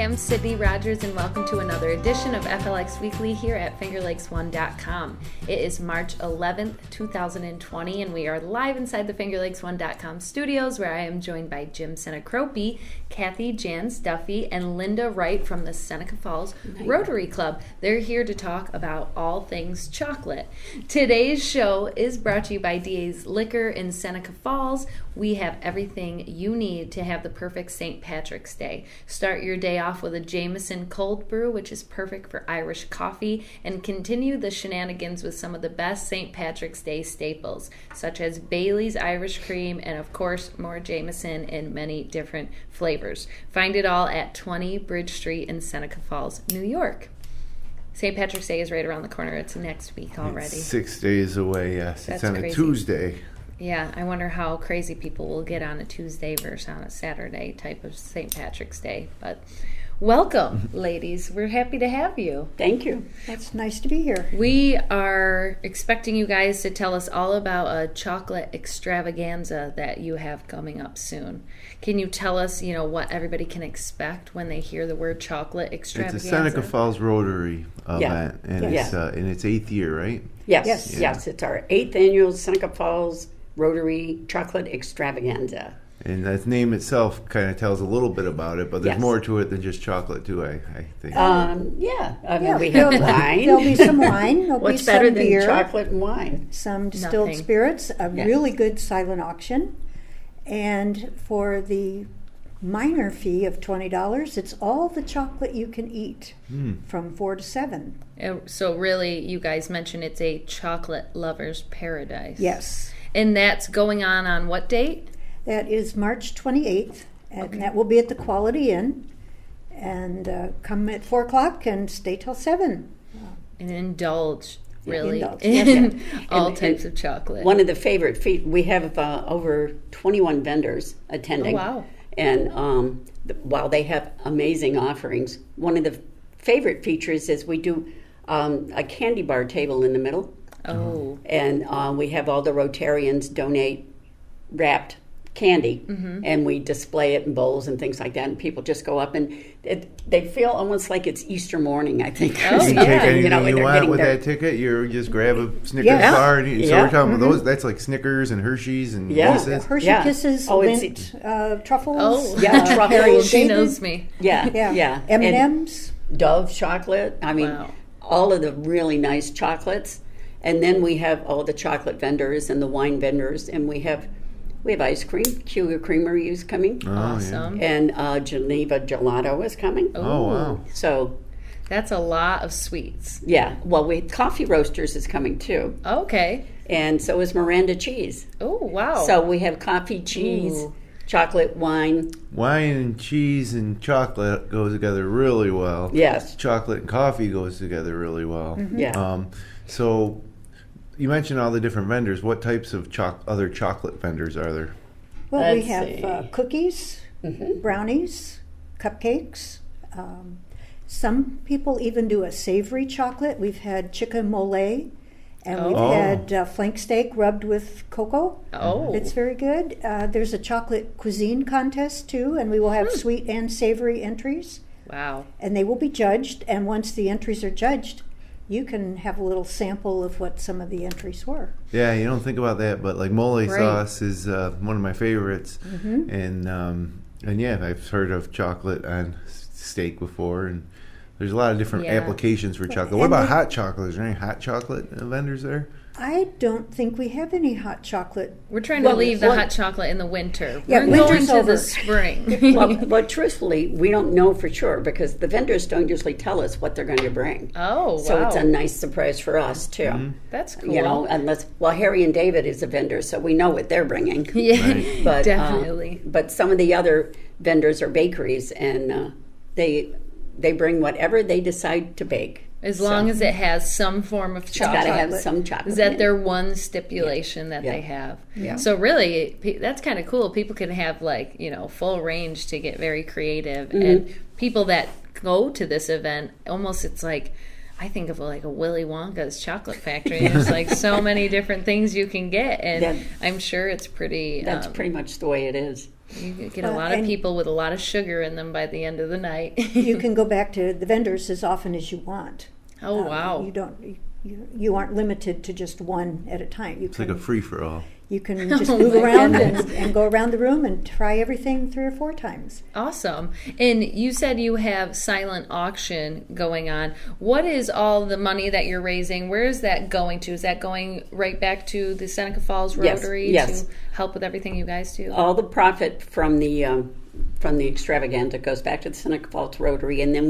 I'm Sydney Rogers, and welcome to another edition of FLX Weekly here at FingerLakes1.com. It is March 11th, 2020, and we are live inside the FingerLakes1.com studios, where I am joined by Jim Sinicropi, Kathy Jans Duffy, and Linda Wright from the Seneca Falls Rotary Club. They're here to talk about all things chocolate. Today's show is brought to you by DA's Liquor in Seneca Falls. We have everything you need to have the perfect St. Patrick's Day. Start your day off with a Jameson cold brew, which is perfect for Irish coffee, and continue the shenanigans with some of the best St. Patrick's Day staples, such as Bailey's Irish Cream and, of course, more Jameson in many different flavors. Find it all at 20 Bridge Street in Seneca Falls, New York. St. Patrick's Day is right around the corner. It's next week already. It's 6 days away, yes. That's it's on crazy. a Tuesday. Yeah, I wonder how crazy people will get on a Tuesday versus on a Saturday type of St. Patrick's Day. But welcome, ladies. We're happy to have you. Thank you. It's nice to be here. We are expecting you guys to tell us all about a chocolate extravaganza that you have coming up soon. Can you tell us, what everybody can expect when they hear the word chocolate extravaganza? It's a Seneca Falls Rotary event, and Yeah. it's in its 8th year, right? Yes. It's our 8th annual Seneca Falls Rotary Chocolate Extravaganza. And that name itself kind of tells a little bit about it, but there's Yes. more to it than just chocolate, too, I think. We have wine. There'll be some wine. There'll What's be better some than beer, chocolate and wine? some distilled Nothing. spirits, a Yes. really good silent auction. And for the minor fee of $20, it's all the chocolate you can eat from 4 to 7. So really, you guys mentioned it's a chocolate lover's paradise. Yes. And that's going on what date? That is March 28th, and Okay. that will be at the Quality Inn. And come at 4 o'clock and stay till 7. And indulge, really, indulge. in all And- types of chocolate. One of the favorite we have over 21 vendors attending. Oh, wow. And while they have amazing offerings, one of the favorite features is we do a candy bar table in the middle. Oh. And we have all the Rotarians donate wrapped candy, and we display it in bowls and things like that, and people just go up and they feel almost like it's Easter morning, I think. Oh, You yeah. take anything and you they're want getting with their- that ticket. You just grab a Snickers Yeah. bar. And so Yeah. we're talking about those. That's like Snickers and Hershey's and Yeah. Reese's. Hershey Yeah. Kisses, Oh, it's- Lindt, truffles. Oh. Yeah, truffles. Harry and She David. knows me. Yeah. And M&M's. Dove chocolate. I mean, Wow. all of the really nice chocolates. And then we have all the chocolate vendors and the wine vendors, and we have ice cream. Cougar Creamery is coming, Awesome. and Geneva Gelato is coming. Oh, wow. So, That's a lot of sweets. yeah. Well, Coffee Roasters is coming too, Okay. and so is Miranda Cheese. Oh, wow. So we have coffee, cheese, Ooh. chocolate, wine. Wine and cheese and chocolate goes together really well. Yes. Chocolate and coffee goes together really well. Yeah. So you mentioned all the different vendors. What types of other chocolate vendors are there? Well, we Let's have see. cookies, brownies, cupcakes. Some people even do a savory chocolate. We've had chicken mole, and we've Oh. had flank steak rubbed with cocoa. Oh. It's very good. There's a chocolate cuisine contest, too, and we will have sweet and savory entries. Wow. And they will be judged, and once the entries are judged, you can have a little sample of what some of the entries were. Yeah, you don't think about that, but like mole Right. sauce is one of my favorites, and yeah, I've heard of chocolate on steak before, and there's a lot of different Yeah. applications for chocolate. What And about we- hot chocolate? Is there any hot chocolate vendors there? I don't think we have any hot chocolate. We're trying to Well, leave the well- hot chocolate in the winter. Yeah, We're going winter's to over. the spring. Well, truthfully, we don't know for sure because the vendors don't usually tell us what they're going to bring. Oh, wow. So it's a nice surprise for us too. That's cool. You know, Harry and David is a vendor, so we know what they're bringing. Yeah, But definitely. but some of the other vendors are bakeries, and they bring whatever they decide to bake. As long as it has some form of It's got to chocolate. have some chocolate. Is that in it. their one stipulation that they have? Yeah. So really, that's kind of cool. People can have full range to get very creative, and people that go to this event, almost it's like I think of like a Willy Wonka's chocolate factory. There's like so many different things you can get, and I'm sure it's pretty. That's pretty much the way it is. You get a lot of people with a lot of sugar in them by the end of the night. You can go back to the vendors as often as you want. Oh, wow. You aren't limited to just one at a time. It's like a free-for-all. You can just move around and go around the room and try everything 3 or 4 times. Awesome. And you said you have silent auction going on. What is all the money that you're raising? Where is that going to? Is that going right back to the Seneca Falls Rotary to help with everything you guys do? All the profit from the extravaganza goes back to the Seneca Falls Rotary, and then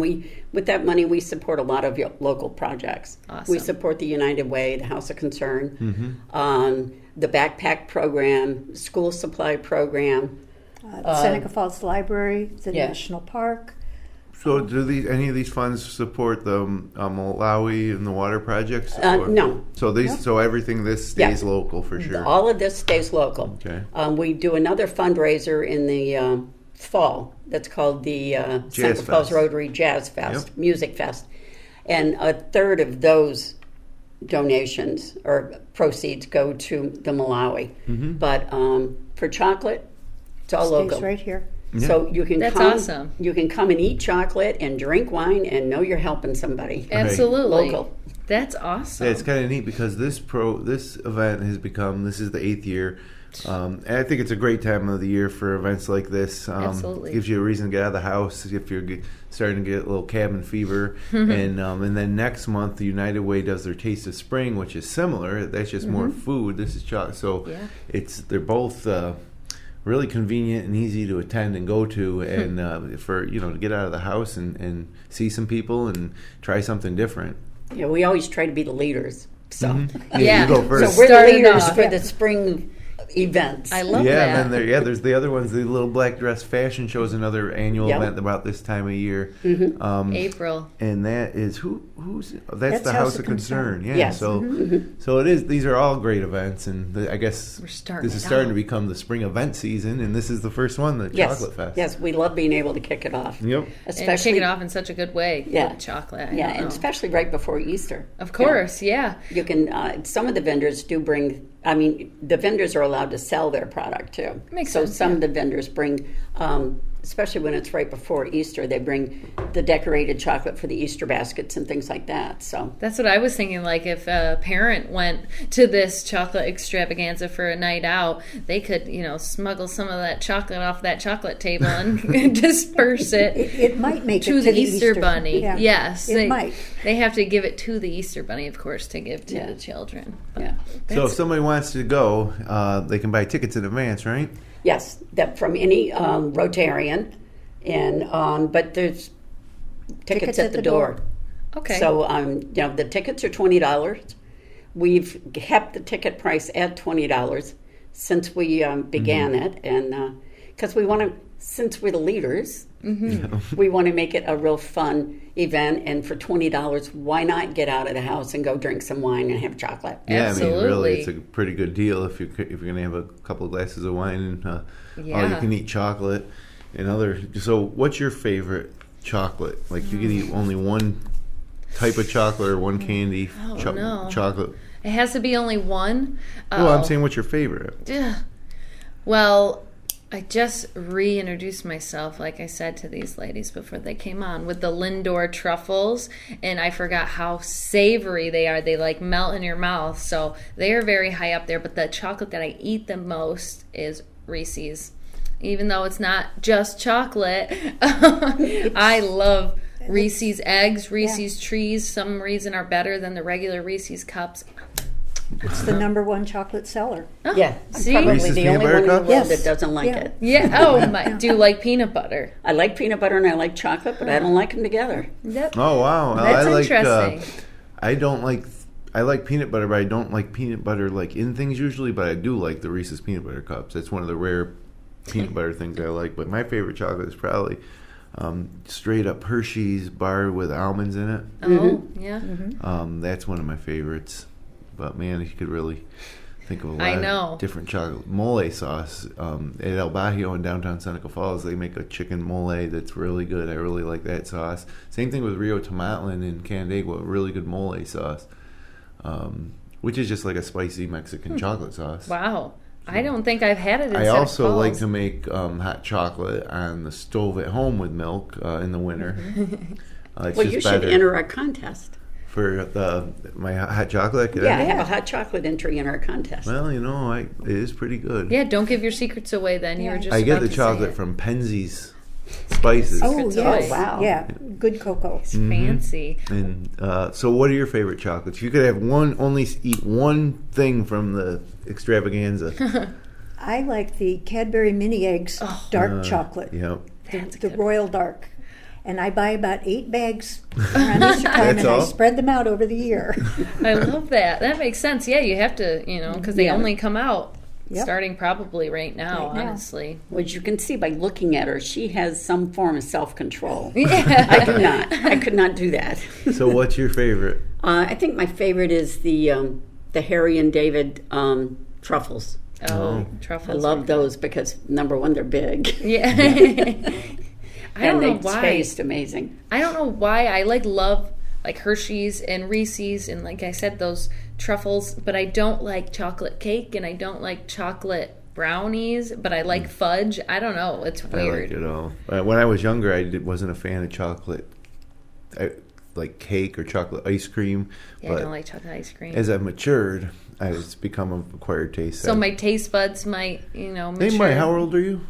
with that money, we support a lot of local projects. Awesome. We support the United Way, the House of Concern, the backpack program, school supply program, the Seneca Falls Library, the National Park. So, do any of these funds support the Malawi and the water projects? No. So everything this stays local for sure. All of this stays local. Okay. We do another fundraiser in the fall that's called the Seneca Falls Rotary Jazz Fest, Music Fest, and a third of those donations or proceeds go to the Malawi. But for chocolate, it's all local. Stays right here. Yeah. So you can That's come. awesome. You can come and eat chocolate and drink wine and know you're helping somebody. Absolutely. Local. That's awesome. Yeah, it's kind of neat because this event has become, this is the 8th year. And I think it's a great time of the year for events like this. Absolutely. Gives you a reason to get out of the house if you're starting to get a little cabin fever. And then next month, the United Way does their Taste of Spring, which is similar. That's just more food. This is chocolate. So they're both really convenient and easy to attend and go to, and for to get out of the house and see some people and try something different. Yeah, we always try to be the leaders. So You go first. So we're Starting the leaders off. for the spring events. I love Yeah, that. and then there's the other ones. The Little Black Dress Fashion Show is another annual event about this time of year. April. And that is who's that's the House House of Concern. Yeah, Yes. so it is. These are all great events, and I guess We're starting this is it starting out. to become the spring event season, and this is the first one, the Chocolate Fest. Yes, we love being able to kick it off. Yep. And Especially kick it off in such a good way with chocolate. I don't and know. especially right before Easter. Of course, yeah. You can. Some of the vendors do bring. I mean, the vendors are allowed to sell their product too. Makes so sense, some of the vendors bring, especially when it's right before Easter, they bring the decorated chocolate for the Easter baskets and things like that. So That's what I was thinking. Like if a parent went to this chocolate extravaganza for a night out, they could, smuggle some of that chocolate off that chocolate table and disperse it. It might make to it the to Easter Bunny. Yeah. Yes, It might. They have to give it to the Easter Bunny, of course, to give to the children. But So if somebody wants to go, they can buy tickets in advance, right? yes, that from any Rotarian, and but there's tickets at the door. Okay. So the tickets are $20. We've kept the ticket price at $20 since we began it, and because we want to, since we're the leaders, we want to make it a real fun event. And for $20, why not get out of the house and go drink some wine and have chocolate? Yeah, Absolutely. I mean, really, it's a pretty good deal if you're going to have a couple of glasses of wine and all you can eat chocolate and other. So, what's your favorite chocolate? Like, you can eat only one type of chocolate or one candy no. chocolate. It has to be only one. Well, I'm saying, what's your favorite? Well, I just reintroduced myself, like I said to these ladies before they came on, with the Lindor truffles, and I forgot how savory they are. They like melt in your mouth, so they are very high up there. But the chocolate that I eat the most is Reese's. Even though it's not just chocolate, I love Reese's eggs, Reese's trees. Some reason are better than the regular Reese's cups. It's the #1 chocolate seller. Oh, Yeah, I'm see? probably Reese's the peanut only butter one in the cups? world Yes. that doesn't like Yeah. it. Yeah. Oh my! Do you like peanut butter? I like peanut butter and I like chocolate, but I don't like them together. Yep. Oh, wow. That's I like, interesting. I like peanut butter, but I don't like peanut butter like in things usually, but I do like the Reese's peanut butter cups. It's one of the rare peanut butter things I like. But my favorite chocolate is probably straight up Hershey's bar with almonds in it. Oh, yeah. That's one of my favorites. But man, you could really think of a lot of different chocolate. Mole sauce. At El Bajío in downtown Seneca Falls, they make a chicken mole that's really good. I really like that sauce. Same thing with Rio Tomatlin in Canandaigua, really good mole sauce, which is just like a spicy Mexican chocolate sauce. Wow. I don't think I've had it in I Seneca also Falls. like to make hot chocolate on the stove at home with milk in the winter. It's Well, just you should better. enter a contest. For my hot chocolate? Yeah, I have a hot chocolate entry in our contest. Well, it is pretty good. Yeah, don't give your secrets away then. You were just I get about the to say chocolate it. from Penzeys Spices. Oh, Secret yes. sauce. Wow. Yeah, good cocoa. It's fancy. And so what are your favorite chocolates? If you could have only eat one thing from the extravaganza. I like the Cadbury Mini Eggs dark chocolate. Yep. The Royal Dark. And I buy about 8 bags around Easter time, and all? I spread them out over the year. I love that. That makes sense. Yeah, you have to, because they only come out starting probably right now, honestly. Which you can see by looking at her, she has some form of self-control. Yeah. I do not. I could not do that. So what's your favorite? I think my favorite is the Harry and David truffles. Oh, truffles. I love those because, number one, they're big. Yeah. I don't know and they why. taste amazing. I don't know why I love Hershey's and Reese's and, like I said, those truffles, but I don't like chocolate cake and I don't like chocolate brownies, but I like fudge. I don't know. It's weird. I like it all. When I was younger, I wasn't a fan of chocolate, like cake or chocolate ice cream. Yeah, but I don't like chocolate ice cream. as I've matured, it's become an acquired taste. So my taste buds might, mature. Hey, Mike, how old are you?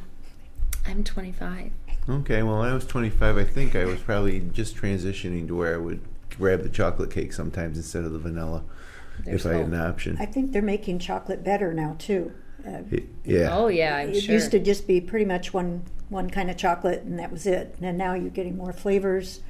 I'm 25. Okay, well, when I was 25, I think I was probably just transitioning to where I would grab the chocolate cake sometimes instead of the vanilla if I had an option. I think they're making chocolate better now, too. Yeah. Oh, yeah, I'm It sure. used to just be pretty much one kind of chocolate, and that was it. And now you're getting more flavors,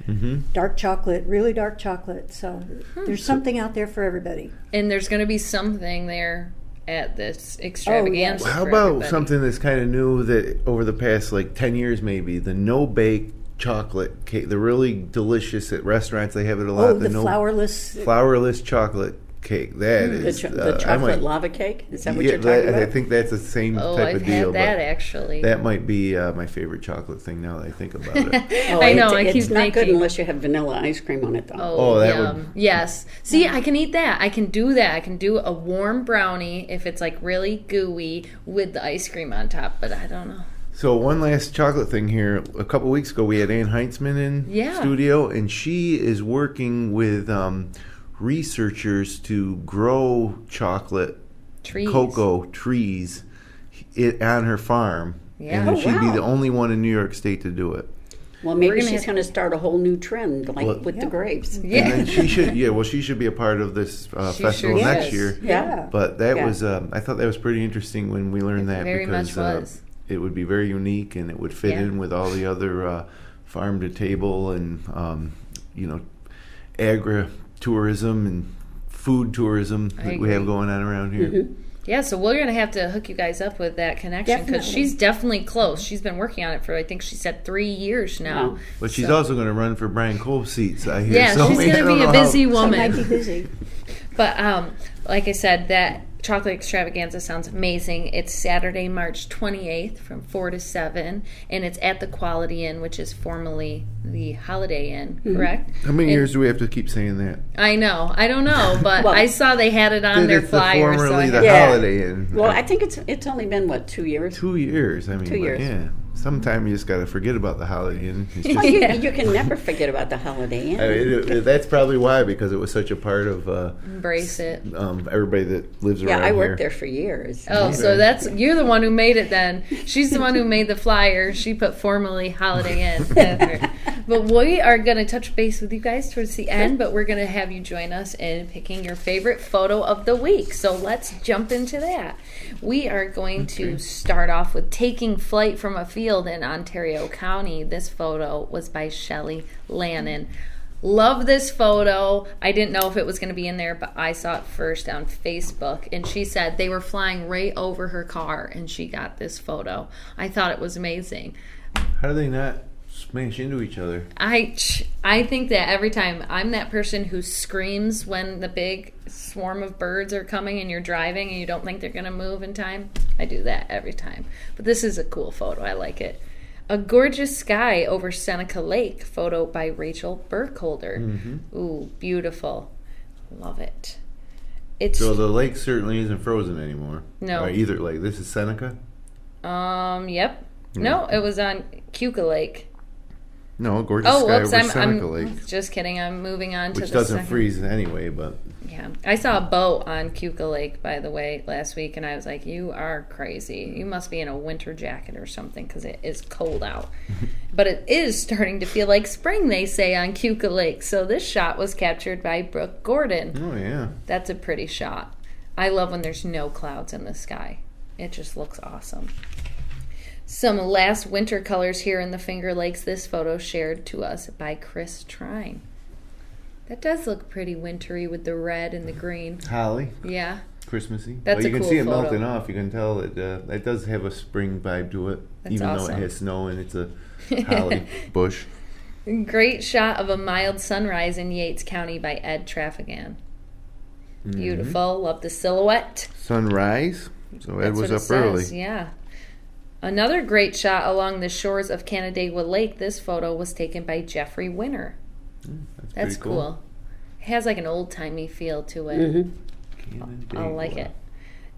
dark chocolate, really dark chocolate. So there's something out there for everybody. And there's going to be something there at this extravaganza. How for about everybody. something that's kind of new that over the past 10 years maybe, the no-bake chocolate cake, the really delicious at restaurants, they have it a lot. Oh, the flourless chocolate cake. That is The chocolate lava cake? Is that what you're talking about? I think that's the same type of deal. I've had that actually. That might be my favorite chocolate thing now that I think about it. I know. It's not good unless you have vanilla ice cream on it, though. Oh, that yum. would... Yes. See, I can eat that. I can do that. I can do a warm brownie if it's really gooey with the ice cream on top, but I don't know. So one last chocolate thing here. A couple weeks ago, we had Ann Heintzman in studio, and she is working with researchers to grow chocolate cocoa trees on her farm. Yeah. And she'd be the only one in New York State to do it. Well, maybe she's going to start a whole new trend, with the grapes. Yeah. And then she should be a part of this festival next year. Yeah. But that was, I thought that was pretty interesting when we learned that very because much was. It would be very unique and it would fit in with all the other farm to table and, agri-tourism and food tourism that we have going on around here. Mm-hmm. Yeah, so we're going to have to hook you guys up with that connection because she's definitely close. She's been working on it for, I think she said 3 years now. Wow. But she's also going to run for Brian Cole's seats, I hear. Yeah, so she's going to be a busy She woman. might be busy. But like I said, that chocolate extravaganza sounds amazing. It's Saturday, March 28th from 4 to 7, and it's at the Quality Inn, which is formerly the Holiday Inn, correct? How many years do we have to keep saying that? I know. I don't know, but I saw they had it on their It's flyer. formerly so the Holiday Inn. Well, I think it's only been, 2 years? 2 years. I mean, 2 years. Yeah. Sometime you just got to forget about the Holiday Inn. It's just, You can never forget about the Holiday Inn. I mean, that's probably why, because it was such a part of embrace it. Everybody that lives around Yeah, I here. worked there for years. Oh, so you're the one who made it then. She's the one who made the flyer. She put formerly Holiday Inn. But we are going to touch base with you guys towards the end, but we're going to have you join us in picking your favorite photo of the week. So let's jump into that. We are going to start off with taking flight from a field in Ontario County. This photo was by Shelley Lannon. Love this photo. I didn't know if it was going to be in there, but I saw it first on Facebook. And she said they were flying right over her car, and she got this photo. I thought it was amazing. How do they not smash into each other. I think that every time I'm that person who screams when the big swarm of birds are coming and you're driving and you don't think they're going to move in time. I do that every time. But this is a cool photo. I like it. A gorgeous sky over Seneca Lake, photo by Rachel Burkholder. Mm-hmm. Ooh, beautiful. Love it. So the lake certainly isn't frozen anymore. No. Either lake. This is Seneca? Yep. No, it was on Keuka Lake. No, gorgeous sky over Seneca I'm Lake. Just kidding. I'm moving on to the Which doesn't freeze anyway, but... Yeah. I saw a boat on Keuka Lake, by the way, last week, and I was like, you are crazy. You must be in a winter jacket or something, because it is cold out. But it is starting to feel like spring, they say, on Keuka Lake. So this shot was captured by Brooke Gordon. Oh, yeah. That's a pretty shot. I love when there's no clouds in the sky. It just looks awesome. Some last winter colors here in the Finger Lakes. This photo shared to us by Chris Trine. That does look pretty wintry with the red and the green. Holly. Yeah. Christmassy. That's you can cool see it photo. melting off. You can tell that it does have a spring vibe to it, That's even awesome. though it has snow and it's a holly bush. Great shot of a mild sunrise in Yates County by Ed Traffigan. Beautiful. Love the silhouette. Sunrise. So Ed That's was what up it early. says, yeah. Another great shot along the shores of Canandaigua Lake. This photo was taken by Jeffrey Winter. That's pretty cool. It has like an old-timey feel to it. Mm-hmm. I like it.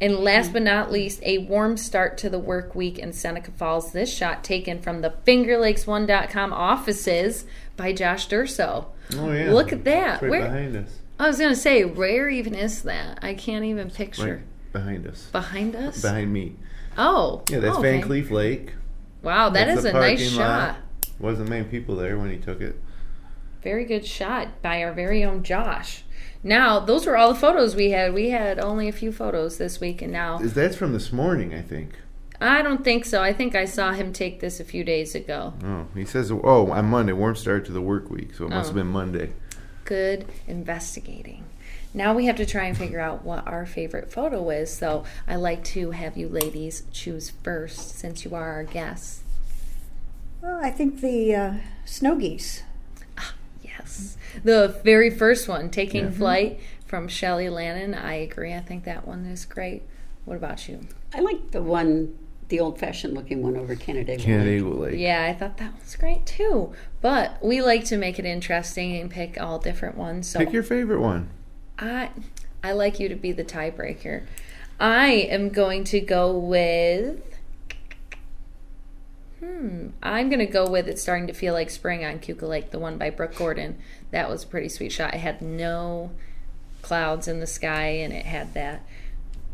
And last but not least, a warm start to the work week in Seneca Falls. This shot taken from the FingerLakes1.com offices by Josh Durso. Oh, yeah. Look at that. It's right behind us. I was going to say, where even is that? I can't even picture. Right behind us. Behind us? Behind me. Oh. Yeah, that's okay. Van Cleef Lake. Wow, That's is the a nice parking shot. lot. Wasn't many people there when he took it. Very good shot by our very own Josh. Now, those were all the photos we had. We had only a few photos this week, and now... That's from this morning, I think. I don't think so. I think I saw him take this a few days ago. Oh, he says, on Monday, warm start to the work week, so it must have been Monday. Good investigating. Now we have to try and figure out what our favorite photo is, so I like to have you ladies choose first, since you are our guests. Well, I think the snow geese. Yes. The very first one, Taking Flight, from Shelley Lannon. I agree. I think that one is great. What about you? I like the old-fashioned looking one over Canandaigua Lake. Canandaigua Lake. Yeah, I thought that was great too. But we like to make it interesting and pick all different ones. So Pick your favorite one. I like you to be the tiebreaker. I am going to go with... I'm going to go with It's Starting to Feel Like Spring on Keuka Lake, the one by Brooke Gordon. That was a pretty sweet shot. It had no clouds in the sky, and it had that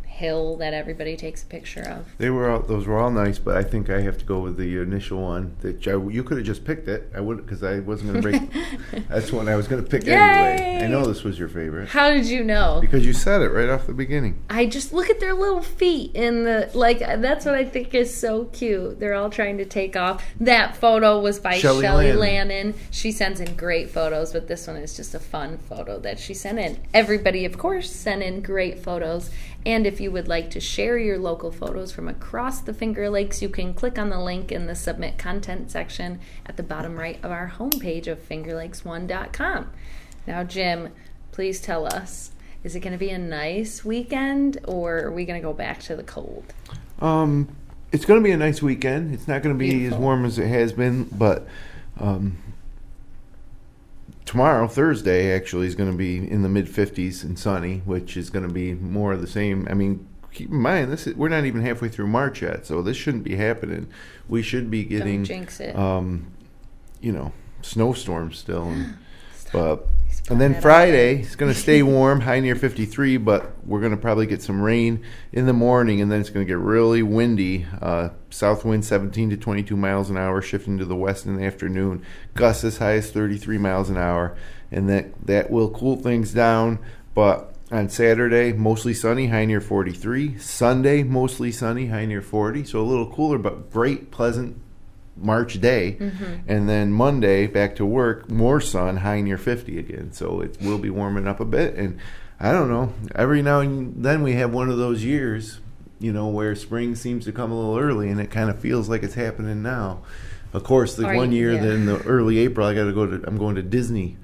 hill that everybody takes a picture of. Those were all nice, but I think I have to go with the initial one. You could have just picked it. I would, because I wasn't going to break. That's one I was going to pick anyway. I know this was your favorite. How did you know? Because you said it right off the beginning. I just look at their little feet in the that's what I think is so cute. They're all trying to take off. That photo was by Shelley Lannon. She sends in great photos, but this one is just a fun photo that she sent in. Everybody, of course, sent in great photos. And if you would like to share your local photos from across the Finger Lakes, you can click on the link in the Submit Content section at the bottom right of our homepage of FingerLakes1.com. Now, Jim, please tell us, is it going to be a nice weekend, or are we going to go back to the cold? It's going to be a nice weekend. It's not going to be Beautiful. as warm as it has been, but tomorrow, Thursday, actually, is going to be in the mid-50s and sunny, which is going to be more of the same. I mean, keep in mind, we're not even halfway through March yet, so this shouldn't be happening. We should be getting, Don't jinx it. snowstorms still. And then Friday, it's going to stay warm, high near 53, but we're going to probably get some rain in the morning, and then it's going to get really windy. South wind 17 to 22 miles an hour, shifting to the west in the afternoon. Gusts as high as 33 miles an hour, and that will cool things down. But on Saturday, mostly sunny, high near 43. Sunday, mostly sunny, high near 40. So a little cooler, but great, pleasant March day. And then Monday, back to work, more sun, high near 50 again. So it will be warming up a bit. And I don't know, every now and then we have one of those years, where spring seems to come a little early, and it kind of feels like it's happening now. Of course, the one year that in the early April, I'm going to Disney.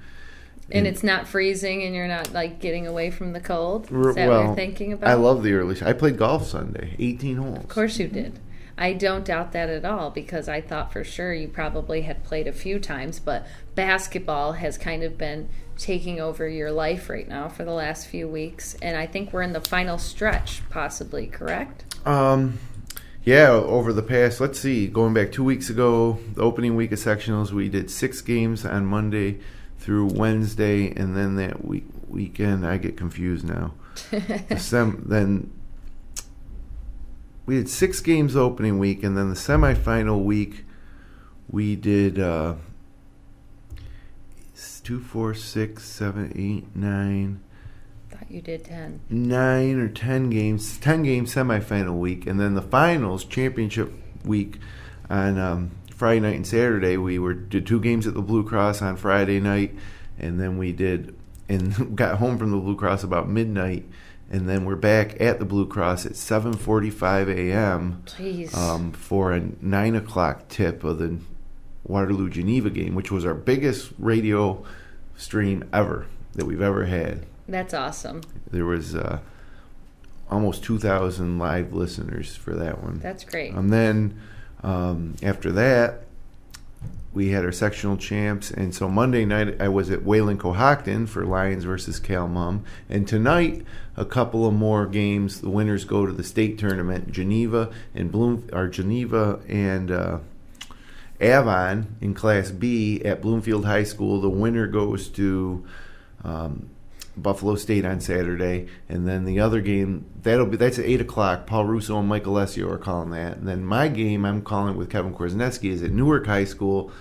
And it's not freezing, and you're not like getting away from the cold. Is that what you're thinking about? I love the early. I played golf Sunday, 18 holes. Of course you did. I don't doubt that at all, because I thought for sure you probably had played a few times, but basketball has kind of been taking over your life right now for the last few weeks, and I think we're in the final stretch, possibly, correct? Yeah, over the past, let's see, going back 2 weeks ago, the opening week of sectionals, we did 6 games on Monday through Wednesday, and then that weekend, I get confused now. Then we had 6 games opening week, and then the semifinal week, we did 2, 4, 6, 7, 8, 9. Thought you did 10. 9 or 10 games. 10 games semifinal week, and then the finals championship week on Friday night and Saturday. We did 2 games at the Blue Cross on Friday night, and then we got home from the Blue Cross about midnight. And then we're back at the Blue Cross at 7:45 a.m. For a 9 o'clock tip of the Waterloo Geneva game, which was our biggest radio stream ever that we've ever had. That's awesome. There was almost 2,000 live listeners for that one. That's great. And then after that, we had our sectional champs, and so Monday night I was at Wayland Cohocton for Lions versus Calmum, and tonight a couple of more games. The winners go to the state tournament, Geneva and Avon in Class B at Bloomfield High School. The winner goes to Buffalo State on Saturday, and then the other game that's at 8 o'clock. Paul Russo and Michael Alessio are calling that, and then my game I'm calling with Kevin Korzneski is at Newark High School,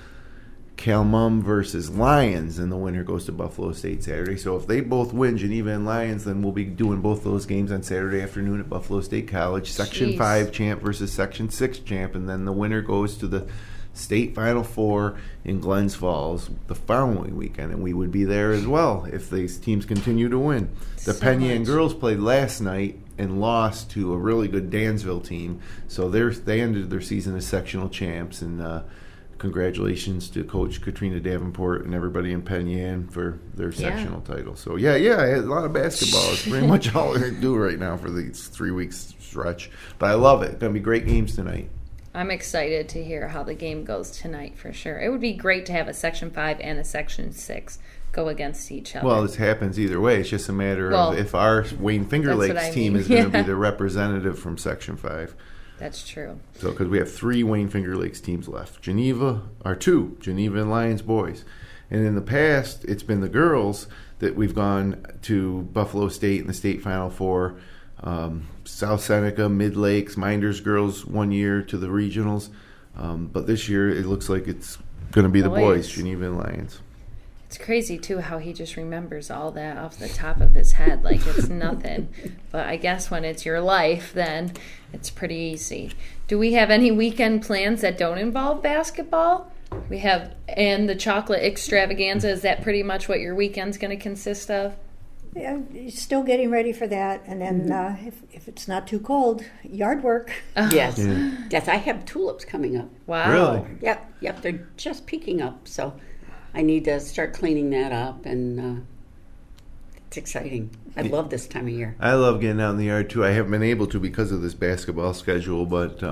Calmum versus Lions, and the winner goes to Buffalo State Saturday. So if they both win, Geneva and Lions, then we'll be doing both those games on Saturday afternoon at Buffalo State College. Section 5 champ versus Section 6 champ, and then the winner goes to the State Final Four in Glens Falls the following weekend, and we would be there as well if these teams continue to win. The Penn girls played last night and lost to a really good Dansville team, so they ended their season as sectional champs, and congratulations to Coach Katrina Davenport and everybody in Penn Yan for their sectional title. So I had a lot of basketball. It's pretty much all I do right now for these 3 weeks stretch, but I love it. It's going to be great games tonight. I'm excited to hear how the game goes tonight for sure. It would be great to have a Section 5 and a Section 6 go against each other. Well, this happens either way. It's just a matter of if our Wayne Finger Lakes team is going to be the representative from Section 5. That's true. So, because we have 3 Wayne Finger Lakes teams left. Geneva and Lions boys. And in the past, it's been the girls that we've gone to Buffalo State in the state Final Four. South Seneca, Mid Lakes, Minders girls 1 year to the regionals. But this year, it looks like it's going to be the boys, Geneva and Lions. It's crazy, too, how he just remembers all that off the top of his head like it's nothing. But I guess when it's your life, then it's pretty easy. Do we have any weekend plans that don't involve basketball? We have, and the Chocolate Extravaganza, is that pretty much what your weekend's going to consist of? Yeah, still getting ready for that. And then if it's not too cold, yard work. Oh. Yes. Yeah. Yes, I have tulips coming up. Wow. Really? Yep, they're just peeking up, so I need to start cleaning that up, and it's exciting. I love this time of year. I love getting out in the yard too. I haven't been able to because of this basketball schedule, but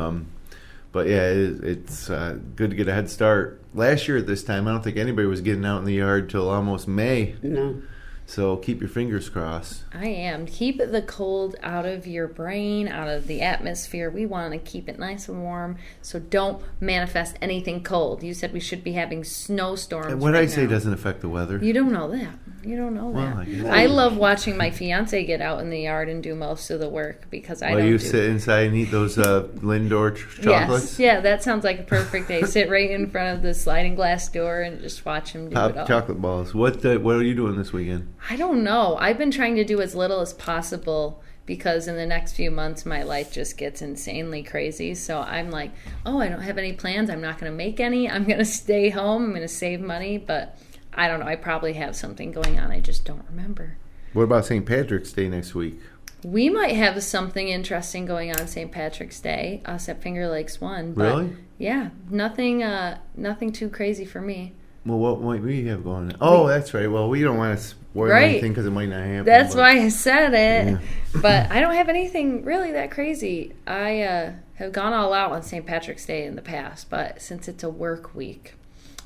it's good to get a head start. Last year at this time, I don't think anybody was getting out in the yard till almost May. No. So keep your fingers crossed. I am. Keep the cold out of your brain, out of the atmosphere. We want to keep it nice and warm, so don't manifest anything cold. You said we should be having snowstorms. And what right I say now. Doesn't affect the weather. You don't know that. I love watching my fiance get out in the yard and do most of the work because I don't. You sit inside and eat those Lindor chocolates? Yes. Yeah, that sounds like a perfect day. Sit right in front of the sliding glass door and just watch him do Pop it all. Chocolate balls. What are you doing this weekend? I don't know. I've been trying to do as little as possible because in the next few months my life just gets insanely crazy. So I'm like, I don't have any plans. I'm not going to make any. I'm going to stay home. I'm going to save money. But I don't know. I probably have something going on. I just don't remember. What about St. Patrick's Day next week? We might have something interesting going on St. Patrick's Day, us at Finger Lakes 1. But Really? Yeah, nothing too crazy for me. Well, what might we have going on? Oh, that's right. Well, we don't want to spoil anything because it might not happen. That's why I said it. Yeah. But I don't have anything really that crazy. I have gone all out on St. Patrick's Day in the past, but since it's a work week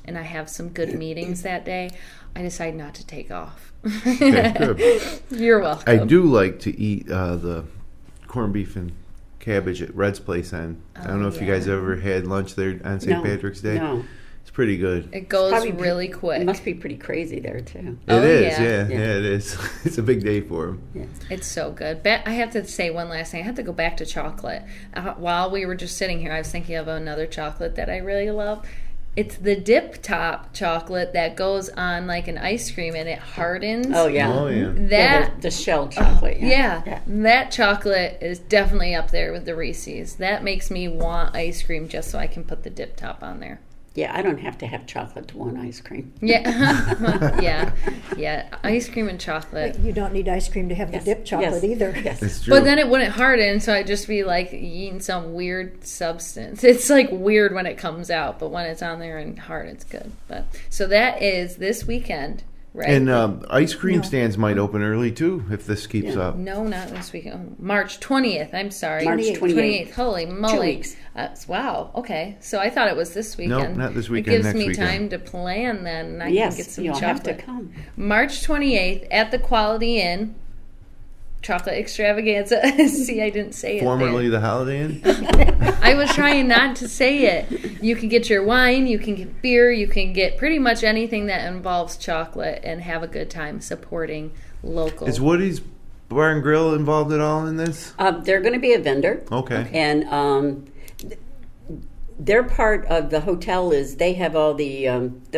and I have some good meetings that day, I decided not to take off. Okay, good. You're welcome. I do like to eat the corned beef and cabbage at Red's Place I don't know if you guys ever had lunch there on St. Patrick's Day. No. It's pretty good. It goes really quick. It must be pretty crazy there, too. It is, yeah, it is. It's a big day for them. Yeah. It's so good. I have to say one last thing. I have to go back to chocolate. While we were just sitting here, I was thinking of another chocolate that I really love. It's the dip top chocolate that goes on like an ice cream and it hardens. Oh, yeah. Oh, yeah. The shell chocolate. Yeah. That chocolate is definitely up there with the Reese's. That makes me want ice cream just so I can put the dip top on there. Yeah, I don't have to have chocolate to want ice cream. Yeah. Yeah. Ice cream and chocolate. You don't need ice cream to have the dip chocolate either. Yes. It's true. But then it wouldn't harden, so I'd just be like eating some weird substance. It's like weird when it comes out, but when it's on there and hard, it's good. But so that is this weekend, right? And ice cream stands might open early too if this keeps up. No, not this weekend. March 20th. I'm sorry. March 28th. Holy moly. 2 weeks. Wow. Okay. So I thought it was this weekend. No, not this weekend. It gives next me weekend. time to plan then, and I can get some you'll chocolate. have to come. March 28th at the Quality Inn. Chocolate Extravaganza. See, I didn't say it. Formerly the Holiday Inn. I was trying not to say it. You can get your wine, you can get beer, you can get pretty much anything that involves chocolate and have a good time supporting local. Is Woody's Bar and Grill involved at all in this? They're going to be a vendor. Okay. And their part of the hotel is they have all the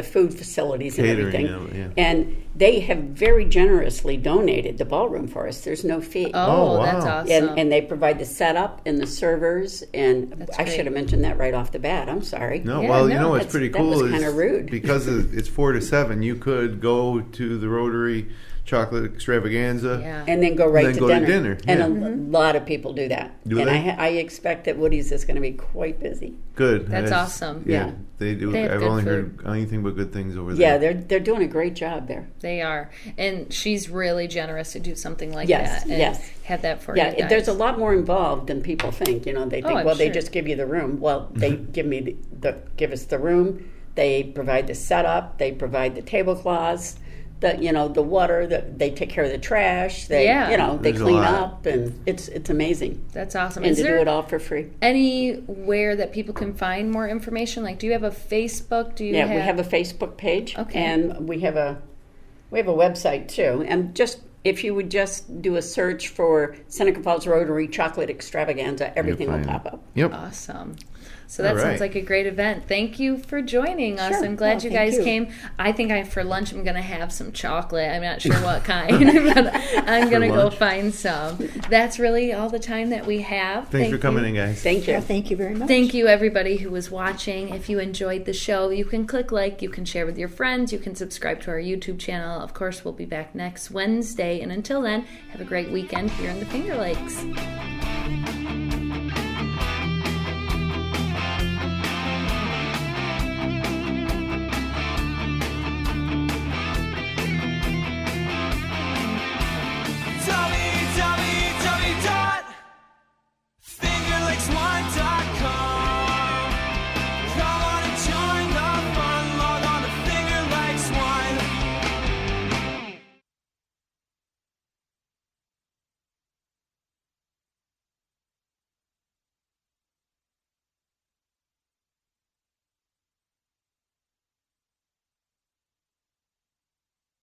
food facilities and Catering, everything. yeah. And they have very generously donated the ballroom for us. There's no fee. Oh, wow. that's awesome. And they provide the setup and the servers. And That's I great. should have mentioned that right off the bat. I'm sorry. No, Yeah, well, no, you know what's that's- pretty that cool was is kinda rude. because it's 4 to 7, you could go to the Rotary Chocolate Extravaganza. Yeah. And then go right Then to go to dinner. dinner, And yeah. a lot of people do that. Do and they? I expect that Woody's is going to be quite busy. Good. That's awesome. Yeah, Yeah. they do. They have I've good only food. heard anything but good things over there. Yeah, they're doing a great job there. They are. And she's really generous to do something like Yes, that. And yes. have that for you Yeah, guys. there's a lot more involved than people think. You know, they think, I'm well, they sure. just give you the room. Well, they give us the room. They provide the setup. They provide the tablecloths. The water. They take care of the trash. They There's a clean lot. up, and it's amazing. That's awesome. And Is to do there it all for free. anywhere that people can find more information? Like, do you have a Facebook? We have a Facebook page, Okay. and we have a website too. And just if you would just do a search for Seneca Falls Rotary Chocolate Extravaganza, everything will find pop it. up. Yep. Awesome. So that All sounds right. like a great event. Thank you for joining us. Sure. I'm glad you thank guys you. came. I think for lunch I'm going to have some chocolate. I'm not sure what kind, but I'm going to go lunch. find some. That's really all the time that we have. Thanks for coming you. in, guys. Thank you. Well, thank you very much. Thank you, everybody who was watching. If you enjoyed the show, you can click like, you can share with your friends, you can subscribe to our YouTube channel. Of course, we'll be back next Wednesday. And until then, have a great weekend here in the Finger Lakes.